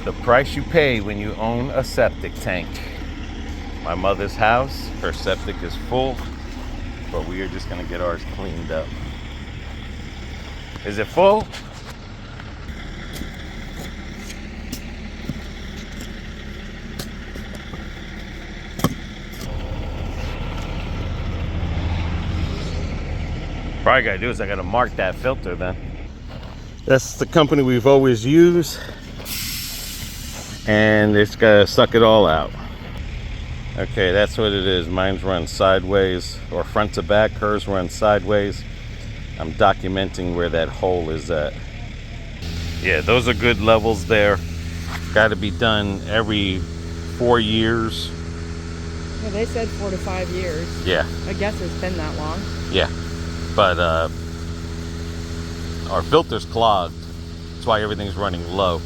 The price you pay when you own a septic tank. My mother's house, her septic is full, but we are just gonna get ours cleaned up. Is it full? Probably gotta do is I gotta mark that filter then. That's the company we've always used, and it's gotta suck it all out. Okay, that's what it is. Mine's run sideways, or front to back. Hers runs sideways. I'm documenting where that hole is at. Yeah, those are good levels there. Got to be done every 4 years. Yeah, they said 4 to 5 years. Yeah. I guess it's been that long. Yeah, but our filter's clogged. That's why everything's running low.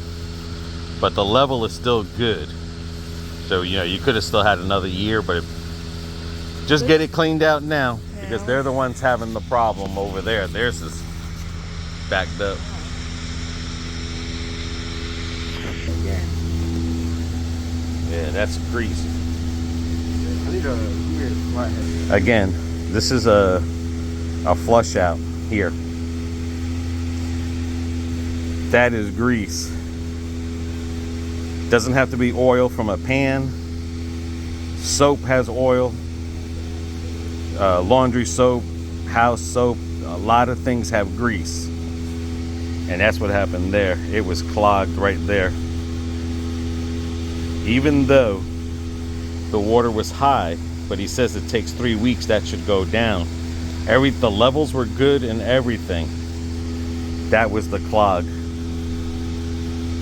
But the level is still good. So, you know, you could have still had another year, but just get it cleaned out now, because they're the ones having the problem over there. Theirs is backed up. Yeah, that's grease. I need a weird flathead. Again, this is a flush out here. That is grease. Doesn't have to be oil from a pan. Soap has oil. Laundry soap, house soap, a lot of things have grease. And that's what happened there. It was clogged right there. Even though the water was high, but he says it takes 3 weeks, that should go down. The levels were good and everything. That was the clog.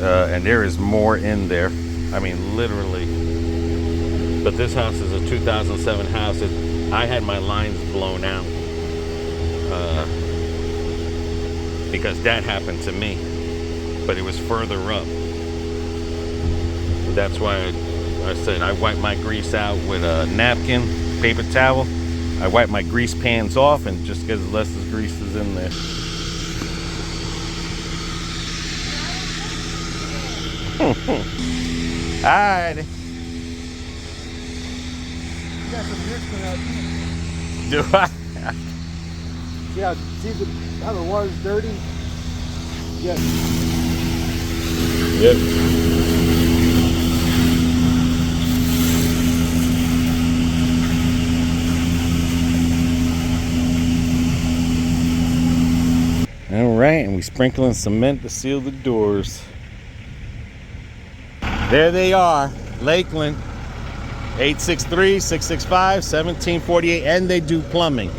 And there is more in there. I mean, literally. But this house is a 2007 house. I had my lines blown out because that happened to me, but it was further up. That's why I said I wipe my grease out with a napkin, paper towel. I wipe my grease pans off, and just because less grease is in there. Alright. You got some mixing out here. Do I? Yeah, see how the water's dirty? Yes. Yep. All right, and we sprinkling cement to seal the doors. There they are, Lakeland, 863-665-1748, and they do plumbing.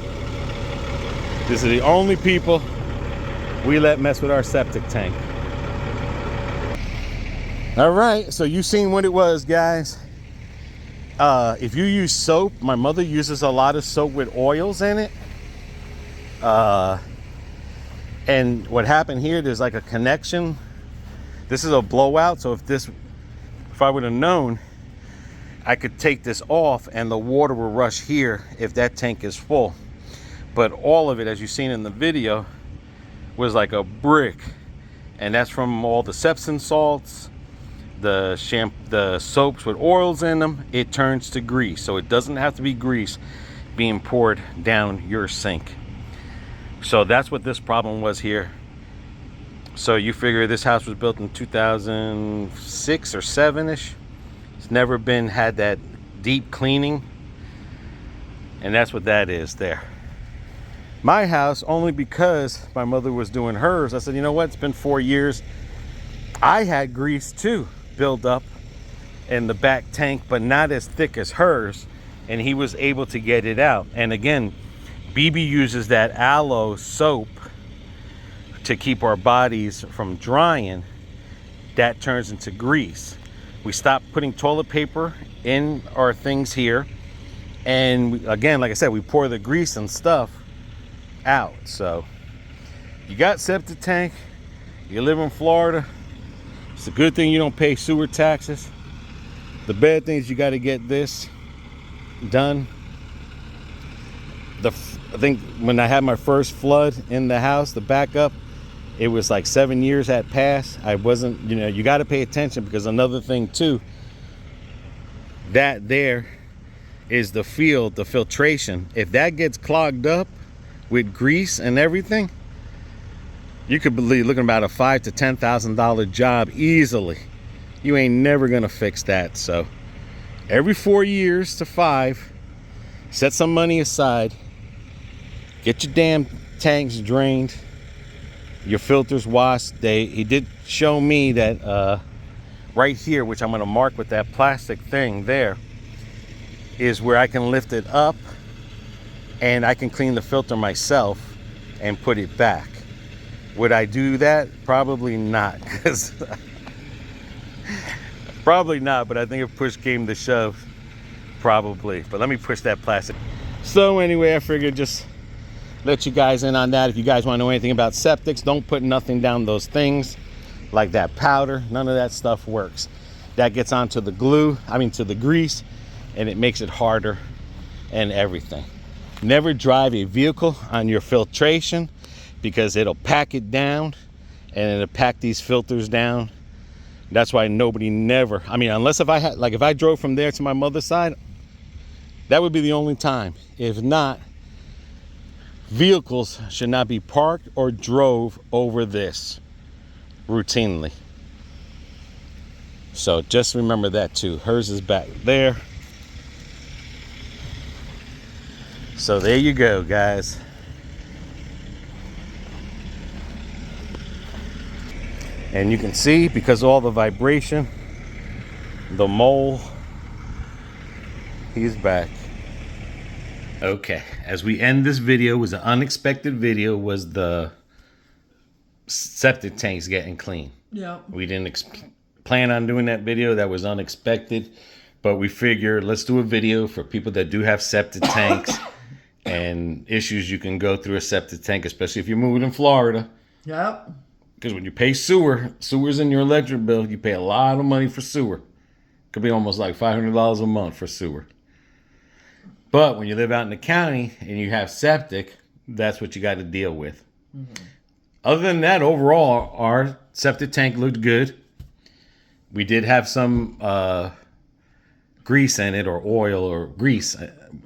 This is the only people we let mess with our septic tank. All right, so you seen what it was, guys. If you use soap, my mother uses a lot of soap with oils in it. And what happened here, there's like a connection. This is a blowout, so if I would have known, I could take this off and the water will rush here if that tank is full. But all of it, as you've seen in the video, was like a brick. And that's from all the Sepsin salts, the soaps with oils in them. It turns to grease. So it doesn't have to be grease being poured down your sink. So that's what this problem was here. So you figure this house was built in 2006 or 7-ish. It's never had that deep cleaning. And that's what that is there. My house, only because my mother was doing hers, I said, you know what, it's been 4 years. I had grease too build up in the back tank, but not as thick as hers. And he was able to get it out. And again, BB uses that aloe soap to keep our bodies from drying. That turns into grease. We stopped putting toilet paper in our things here. And again, like I said, we pour the grease and stuff out. So you got septic tank, you live in Florida, it's a good thing you don't pay sewer taxes. The bad thing is you got to get this done. I think when I had my first flood in the house, the backup, it was like 7 years had passed. I wasn't, you got to pay attention, because another thing too, that there is the field, the filtration. If that gets clogged up with grease and everything, you could be looking about a $5,000 to $10,000 job easily. You ain't never gonna fix that. So every 4 years to 5, set some money aside, get your damn tanks drained, your filters washed. He did show me that right here, which I'm gonna mark with that plastic thing there, is where I can lift it up and I can clean the filter myself and put it back. Would I do that? Probably not, because probably not, but I think if push came to shove, probably. But let me push that plastic. So anyway, I figured just let you guys in on that. If you guys want to know anything about septics, don't put nothing down those things like that powder. None of that stuff works. That gets onto the to the grease, and it makes it harder and everything. Never drive a vehicle on your filtration, because it'll pack it down, and it'll pack these filters down. That's why nobody never, unless if I drove from there to my mother's side, that would be the only time. If not, vehicles should not be parked or drove over this routinely. So just remember that too. Hers is back there. So there you go, guys. And you can see, because of all the vibration, the mole, he's back. Okay, as we end this video, was an unexpected video, was the septic tanks getting clean. Yeah. We didn't plan on doing that video. That was unexpected. But we figured, let's do a video for people that do have septic tanks and issues you can go through a septic tank, especially if you're moving in Florida. Yep. Because when you pay sewer's in your electric bill, you pay a lot of money for sewer. Could be almost like $500 a month for sewer. But when you live out in the county and you have septic, that's what you got to deal with. Mm-hmm. Other than that, overall, our septic tank looked good. We did have some grease in it, or oil or grease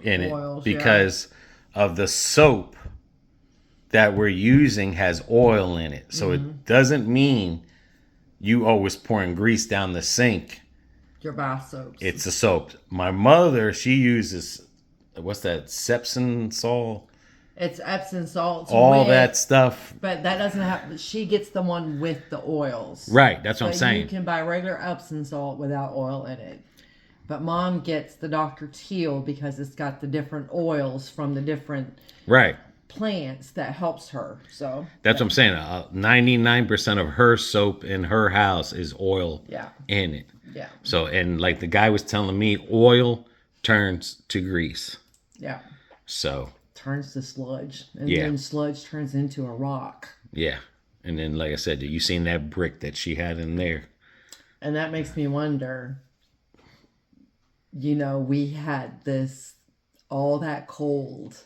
in it, because of the soap that we're using has oil in it. So it doesn't mean you always pouring grease down the sink. Your bath soaps. It's a soap. My mother, she uses, what's that, Epsom salt? It's Epsom salt. All that stuff. But that doesn't have, she gets the one with the oils. Right, that's what I'm saying. You can buy regular Epsom salt without oil in it. But Mom gets the Dr. Teal because it's got the different oils from the different plants that helps her. So that's what I'm saying. 99% of her soap in her house is oil in it. Yeah. So, and like the guy was telling me, oil turns to grease. Yeah. So turns to sludge, and then sludge turns into a rock. Yeah. And then, like I said, you seen that brick that she had in there. And that makes me wonder, we had this, all that cold.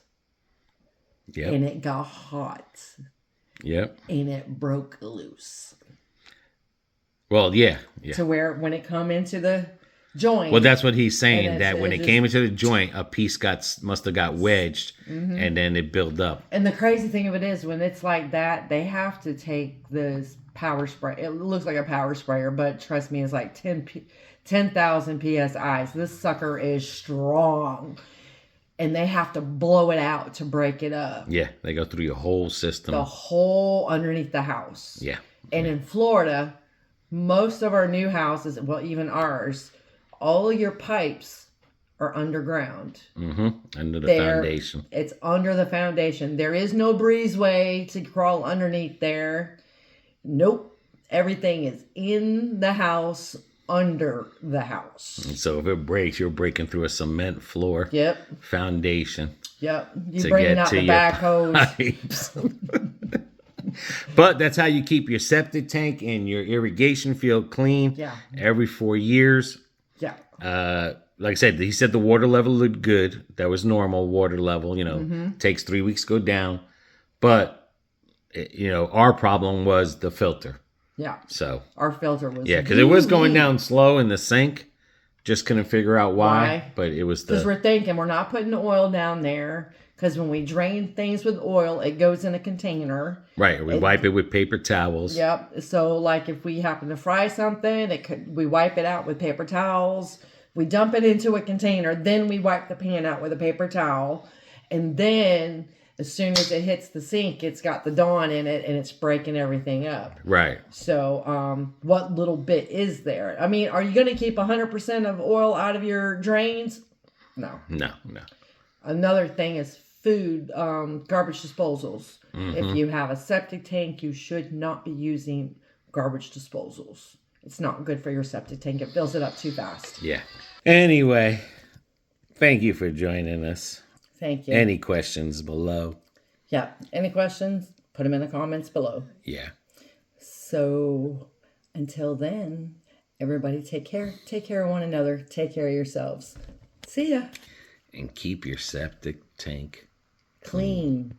Yep. And it got hot. Yep. And it broke loose. Well, yeah. To where when it come into the joint. Well, that's what he's saying, that when it came into the joint, a piece must have got wedged, and then it built up. And the crazy thing of it is, when it's like that, they have to take this power spray. It looks like a power sprayer, but trust me, it's like 10,000 PSI. So this sucker is strong. And they have to blow it out to break it up. Yeah, they go through your whole system. The whole underneath the house. Yeah. And in Florida, most of our new houses, well, even ours, all of your pipes are underground. Under the foundation. It's under the foundation. There is no breezeway to crawl underneath there. Nope. Everything is in the house, under the house. And so if it breaks, you're breaking through a cement floor. Yep. Foundation. Yep. You're bringing out the backhoes. But that's how you keep your septic tank and your irrigation field clean. Yeah. Every 4 years. Yeah. Like I said, he said the water level looked good. That was normal water level. Takes 3 weeks to go down. But our problem was the filter. Yeah. So Our filter was because it was going down slow in the sink. Just couldn't figure out why. But it was because we're thinking we're not putting the oil down there. Because when we drain things with oil, it goes in a container. Right. We wipe it with paper towels. Yep. So, like, if we happen to fry something, we wipe it out with paper towels. We dump it into a container. Then we wipe the pan out with a paper towel. And then, as soon as it hits the sink, it's got the Dawn in it, and it's breaking everything up. Right. So, what little bit is there? I mean, are you going to keep 100% of oil out of your drains? No. No. Another thing is food, garbage disposals. If you have a septic tank, you should not be using garbage disposals. It's not good for your septic tank. It fills it up too fast. Yeah. Anyway, thank you for joining us. Thank you. Any questions below? Yeah. Any questions? Put them in the comments below. Yeah. So, until then, everybody take care. Take care of one another. Take care of yourselves. See ya. And keep your septic tank Clean.